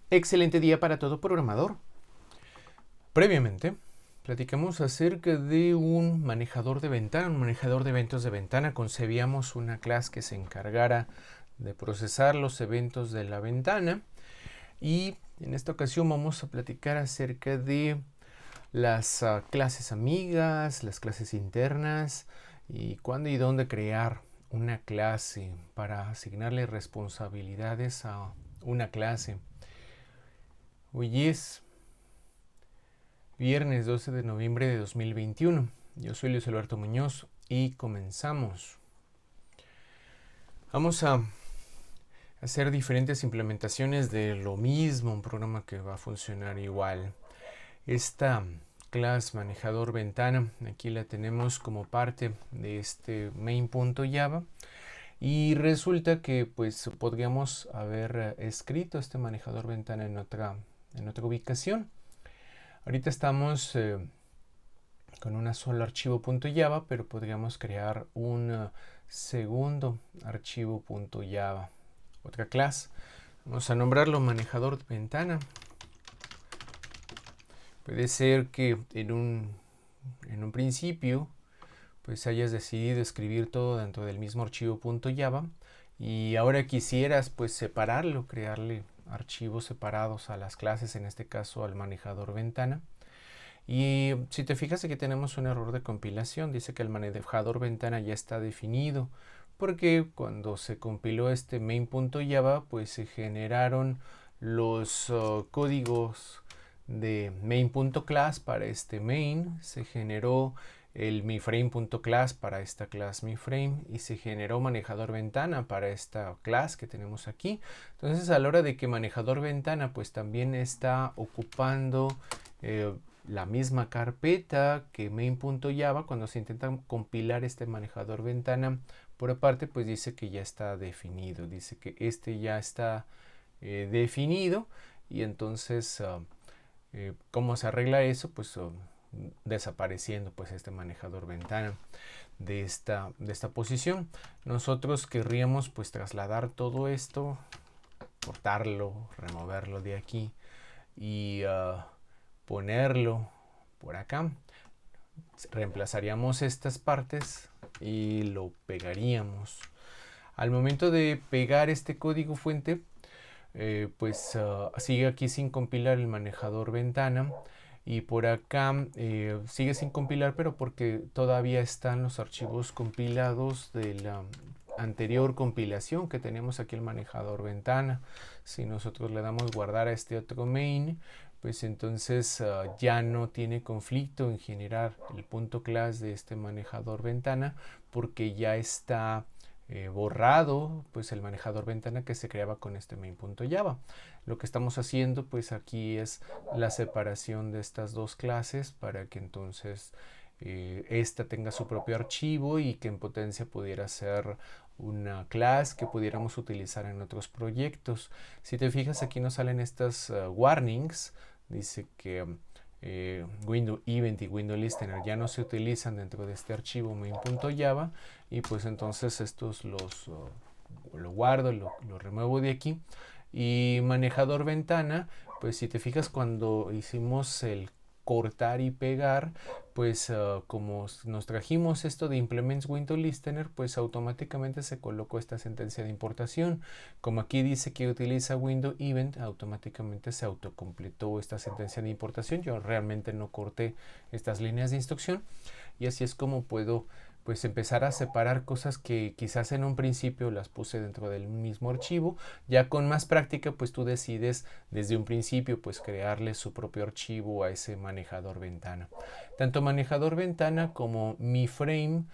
Excelente día para todo programador. Previamente, platicamos acerca de un manejador de ventana, un manejador de eventos de ventana. Concebíamos una clase que se encargara de procesar los eventos de la ventana. Y en esta ocasión vamos a platicar acerca de las clases amigas, las clases internas y cuándo y dónde crear una clase para asignarle responsabilidades a una clase. Hoy es viernes 12 de noviembre de 2021. Yo soy Luis Alberto Muñoz y comenzamos. Vamos a hacer diferentes implementaciones de lo mismo, un programa que va a funcionar igual. Esta clase manejador ventana, aquí la tenemos como parte de este main.java. Y resulta que pues podríamos haber escrito este manejador ventana en otra ubicación. Ahorita estamos con un solo archivo .java, pero podríamos crear un segundo archivo .java, otra clase. Vamos a nombrarlo manejador ventana. Puede ser que en un principio pues hayas decidido escribir todo dentro del mismo archivo .java y ahora quisieras pues separarlo, crearle archivos separados a las clases, en este caso al manejador ventana. Y si te fijas, aquí tenemos un error de compilación. Dice que el manejador ventana ya está definido, porque cuando se compiló este main.java pues se generaron los códigos de main.class para este main, se generó el miframe.class para esta class miframe y se generó manejador ventana para esta class que tenemos aquí. Entonces, a la hora de que manejador ventana pues también está ocupando la misma carpeta que main.java, cuando se intenta compilar este manejador ventana por aparte, pues dice que ya está definido, dice que este ya está definido. Y entonces ¿cómo se arregla eso? Pues desapareciendo pues este manejador ventana de esta posición. Nosotros querríamos pues trasladar todo esto, cortarlo, removerlo de aquí y ponerlo por acá. Reemplazaríamos estas partes y lo pegaríamos. Al momento de pegar este código fuente, pues sigue aquí sin compilar el manejador ventana. Y por acá sigue sin compilar, pero porque todavía están los archivos compilados de la anterior compilación que teníamos aquí el manejador ventana. Si nosotros le damos guardar a este otro main, pues entonces ya no tiene conflicto en generar el .class de este manejador ventana, porque ya está borrado pues el manejador ventana que se creaba con este main.java. Lo que estamos haciendo pues aquí es la separación de estas dos clases para que entonces esta tenga su propio archivo y que en potencia pudiera ser una clase que pudiéramos utilizar en otros proyectos. Si te fijas, aquí nos salen estas warnings. Dice que window event y window listener ya no se utilizan dentro de este archivo main.java, y pues entonces estos lo guardo, lo remuevo de aquí. Y manejador ventana, pues si te fijas, cuando hicimos el cortar y pegar, pues como nos trajimos esto de implements window listener, pues automáticamente se colocó esta sentencia de importación. Como aquí dice que utiliza window event, automáticamente se autocompletó esta sentencia de importación. Yo realmente no corté estas líneas de instrucción, y así es como puedo pues empezar a separar cosas que quizás en un principio las puse dentro del mismo archivo. Ya con más práctica pues tú decides desde un principio pues crearle su propio archivo a ese manejador ventana. Tanto manejador ventana como miframe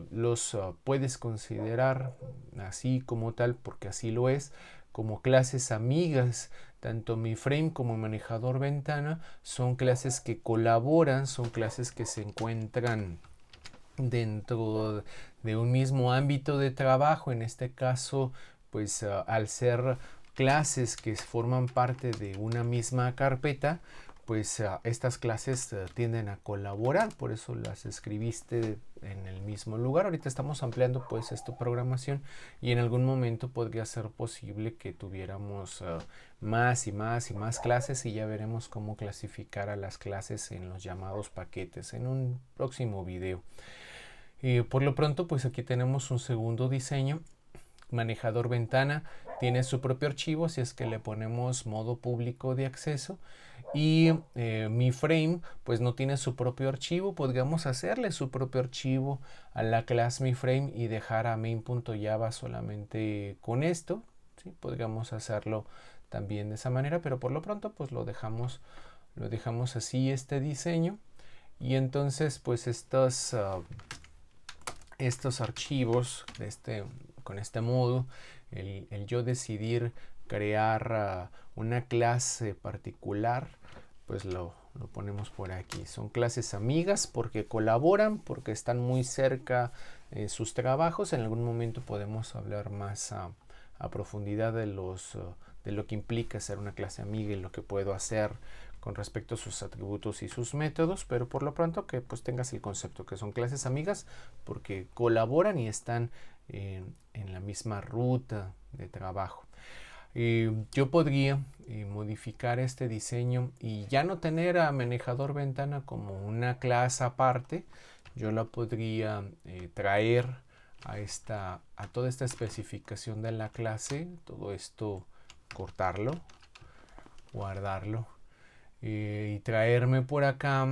los puedes considerar así como tal, porque así lo es, como clases amigas. Tanto miframe como manejador ventana son clases que colaboran, son clases que se encuentran dentro de un mismo ámbito de trabajo. En este caso pues al ser clases que forman parte de una misma carpeta, pues estas clases tienden a colaborar, por eso las escribiste en el mismo lugar. Ahorita estamos ampliando pues esta programación y en algún momento podría ser posible que tuviéramos más y más y más clases, y ya veremos cómo clasificar a las clases en los llamados paquetes en un próximo video. Por lo pronto pues aquí tenemos un segundo diseño. Manejador ventana tiene su propio archivo, si es que le ponemos modo público de acceso. Y mi frame pues no tiene su propio archivo. Podríamos hacerle su propio archivo a la clase mi frame y dejar a main.java solamente con esto, ¿sí? Podríamos hacerlo también de esa manera, pero por lo pronto pues lo dejamos así, este diseño. Y entonces pues estos archivos con este modo, el yo decidir crear una clase particular, pues lo ponemos por aquí. Son clases amigas porque colaboran, porque están muy cerca sus trabajos. En algún momento podemos hablar más a profundidad de lo que implica ser una clase amiga y lo que puedo hacer con respecto a sus atributos y sus métodos, pero por lo pronto que pues tengas el concepto que son clases amigas porque colaboran y están en la misma ruta de trabajo. Yo podría modificar este diseño y ya no tener a manejador ventana como una clase aparte. Yo la podría traer a toda esta especificación de la clase, todo esto, cortarlo, guardarlo y traerme por acá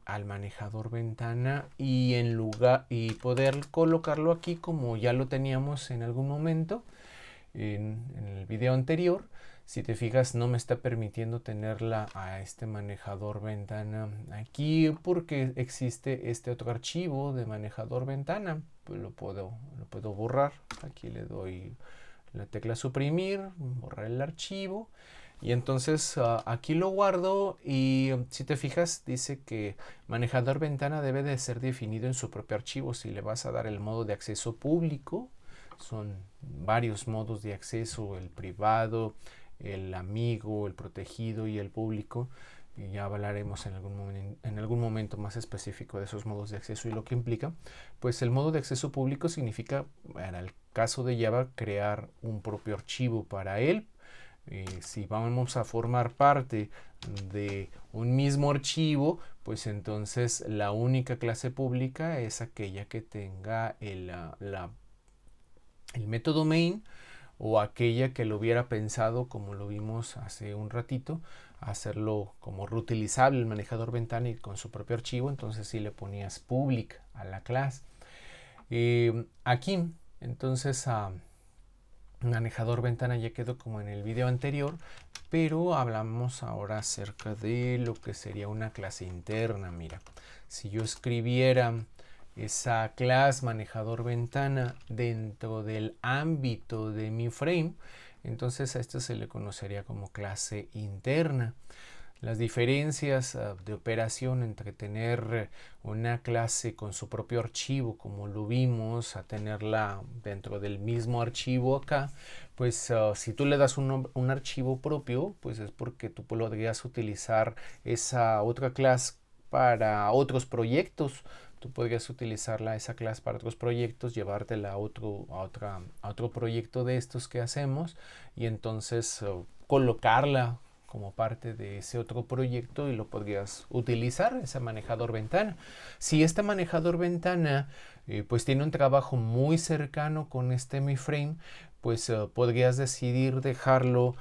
al manejador ventana y poder colocarlo aquí como ya lo teníamos en algún momento en el video anterior. Si te fijas, no me está permitiendo tenerla a este manejador ventana aquí porque existe este otro archivo de manejador ventana. Pues lo puedo borrar. Aquí le doy la tecla suprimir, borrar el archivo. Y entonces aquí lo guardo y si te fijas dice que manejador ventana debe de ser definido en su propio archivo. Si le vas a dar el modo de acceso público, son varios modos de acceso, el privado, el amigo, el protegido y el público. Y ya hablaremos en algún momento más específico de esos modos de acceso y lo que implica. Pues el modo de acceso público significa, en el caso de Java, crear un propio archivo para él. Si vamos a formar parte de un mismo archivo, pues entonces la única clase pública es aquella que tenga el método main, o aquella que lo hubiera pensado, como lo vimos hace un ratito, hacerlo como reutilizable el manejador ventana y con su propio archivo. Entonces si le ponías public a la clase. Aquí entonces manejador ventana ya quedó como en el video anterior, pero hablamos ahora acerca de lo que sería una clase interna. Mira, si yo escribiera esa clase manejador ventana dentro del ámbito de mi frame, entonces a esto se le conocería como clase interna. Las diferencias de operación entre tener una clase con su propio archivo, como lo vimos, a tenerla dentro del mismo archivo acá, pues si tú le das un archivo propio, pues es porque tú podrías utilizar esa otra clase para otros proyectos. Tú podrías utilizarla, esa clase, para otros proyectos, llevártela a otro proyecto de estos que hacemos y entonces colocarla como parte de ese otro proyecto y lo podrías utilizar, ese manejador ventana. Si este manejador ventana pues tiene un trabajo muy cercano con este mi frame, pues podrías decidir dejarlo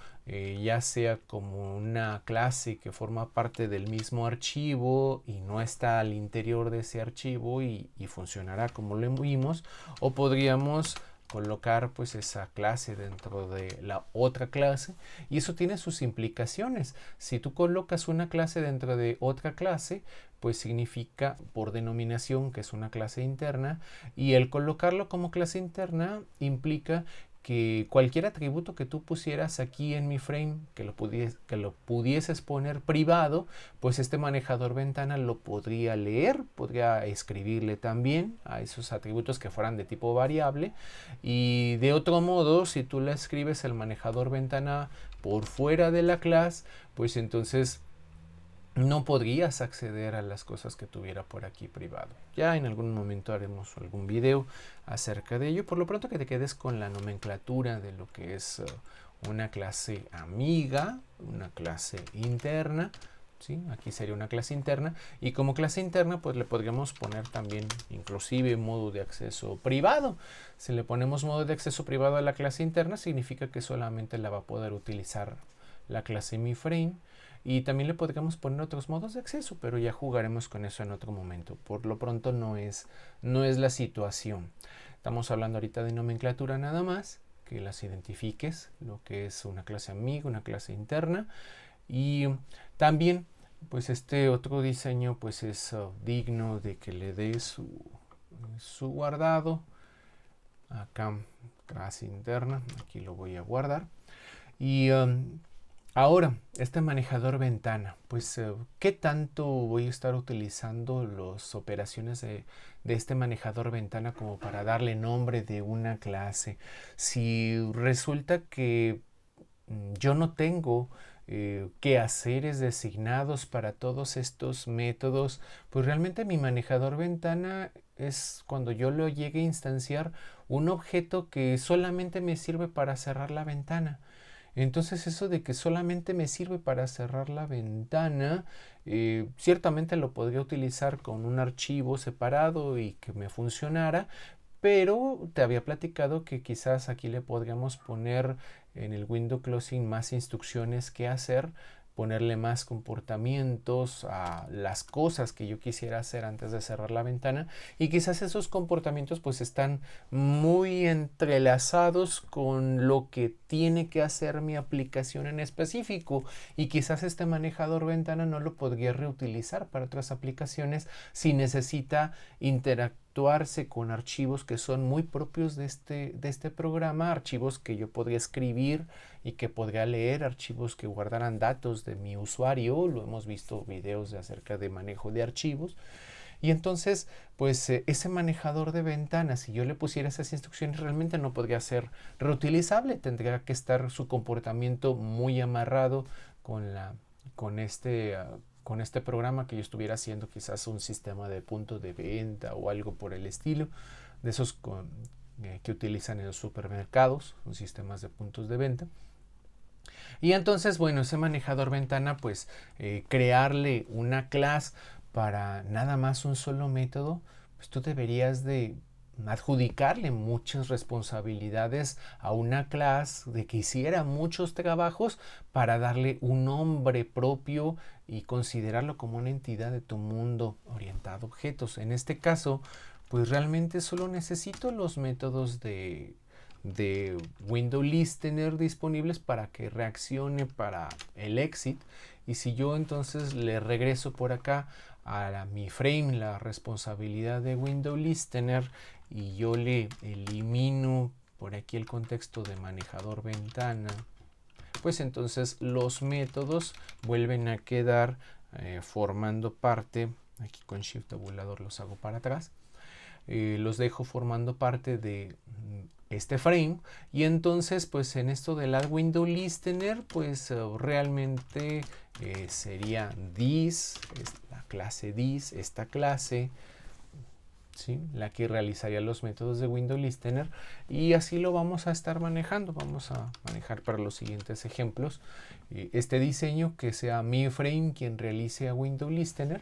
ya sea como una clase que forma parte del mismo archivo y no está al interior de ese archivo y funcionará como lo vimos, o podríamos colocar pues esa clase dentro de la otra clase, y eso tiene sus implicaciones. Si tú colocas una clase dentro de otra clase, pues significa por denominación que es una clase interna, y el colocarlo como clase interna implica que cualquier atributo que tú pusieras aquí en mi frame, que lo pudieses poner privado, pues este manejador ventana lo podría leer, podría escribirle también a esos atributos que fueran de tipo variable. Y de otro modo, si tú le escribes el manejador ventana por fuera de la clase, pues entonces no podrías acceder a las cosas que tuviera por aquí privado. Ya en algún momento haremos algún video acerca de ello. Por lo pronto que te quedes con la nomenclatura de lo que es una clase amiga, una clase interna. ¿Sí? Aquí sería una clase interna, y como clase interna pues le podríamos poner también inclusive modo de acceso privado. Si le ponemos modo de acceso privado a la clase interna, significa que solamente la va a poder utilizar la clase MiFrame, y también le podríamos poner otros modos de acceso, pero ya jugaremos con eso en otro momento. Por lo pronto no es la situación. Estamos hablando ahorita de nomenclatura nada más, que las identifiques, lo que es una clase amiga, una clase interna. Y también pues este otro diseño pues es digno de que le dé su guardado. Acá clase interna, aquí lo voy a guardar. Y ahora este manejador ventana, pues ¿qué tanto voy a estar utilizando las operaciones de este manejador ventana como para darle nombre de una clase? Si resulta que yo no tengo quehaceres designados para todos estos métodos, pues realmente mi manejador ventana es, cuando yo lo llegue a instanciar, un objeto que solamente me sirve para cerrar la ventana. Entonces eso de que solamente me sirve para cerrar la ventana, ciertamente lo podría utilizar con un archivo separado y que me funcionara, pero te había platicado que quizás aquí le podríamos poner en el window closing más instrucciones que hacer, ponerle más comportamientos a las cosas que yo quisiera hacer antes de cerrar la ventana, y quizás esos comportamientos pues están muy entrelazados con lo que tiene que hacer mi aplicación en específico, y quizás este manejador ventana no lo podría reutilizar para otras aplicaciones si necesita interactuarse con archivos que son muy propios de este programa, archivos que yo podría escribir y que podría leer, archivos que guardaran datos de mi usuario. Lo hemos visto videos acerca de manejo de archivos. Y entonces, pues ese manejador de ventanas, si yo le pusiera esas instrucciones, realmente no podría ser reutilizable. Tendría que estar su comportamiento muy amarrado con este programa que yo estuviera haciendo, quizás un sistema de puntos de venta o algo por el estilo, de esos que utilizan en los supermercados, son sistemas de puntos de venta. Y entonces, bueno, ese manejador ventana, pues crearle una clase para nada más un solo método, pues tú deberías de adjudicarle muchas responsabilidades a una clase, de que hiciera muchos trabajos para darle un nombre propio y considerarlo como una entidad de tu mundo orientado a objetos. En este caso, pues realmente solo necesito los métodos de window listener disponibles para que reaccione para el exit, y si yo entonces le regreso por acá a mi frame la responsabilidad de window listener y yo le elimino por aquí el contexto de manejador ventana, pues entonces los métodos vuelven a quedar formando parte, aquí con shift tabulador los hago para atrás, los dejo formando parte de este frame, y entonces pues en esto del add window listener pues realmente sería this, la clase this, esta clase, ¿sí? La que realizaría los métodos de window listener, y así lo vamos a estar manejando. Vamos a manejar para los siguientes ejemplos este diseño, que sea mi frame quien realice a window listener,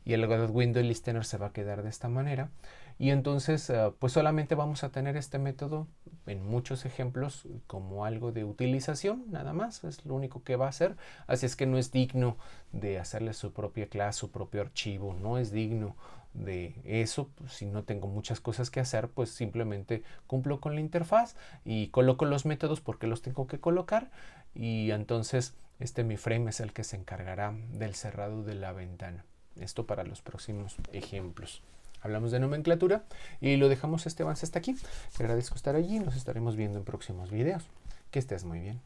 y el window listener se va a quedar de esta manera. Y entonces pues solamente vamos a tener este método en muchos ejemplos como algo de utilización, nada más, es lo único que va a hacer. Así es que no es digno de hacerle su propia clase, su propio archivo, no es digno de eso. Pues, si no tengo muchas cosas que hacer, pues simplemente cumplo con la interfaz y coloco los métodos porque los tengo que colocar, y entonces mi frame es el que se encargará del cerrado de la ventana. Esto para los próximos ejemplos. Hablamos de nomenclatura y lo dejamos este avance hasta aquí. Te agradezco estar allí y nos estaremos viendo en próximos videos. Que estés muy bien.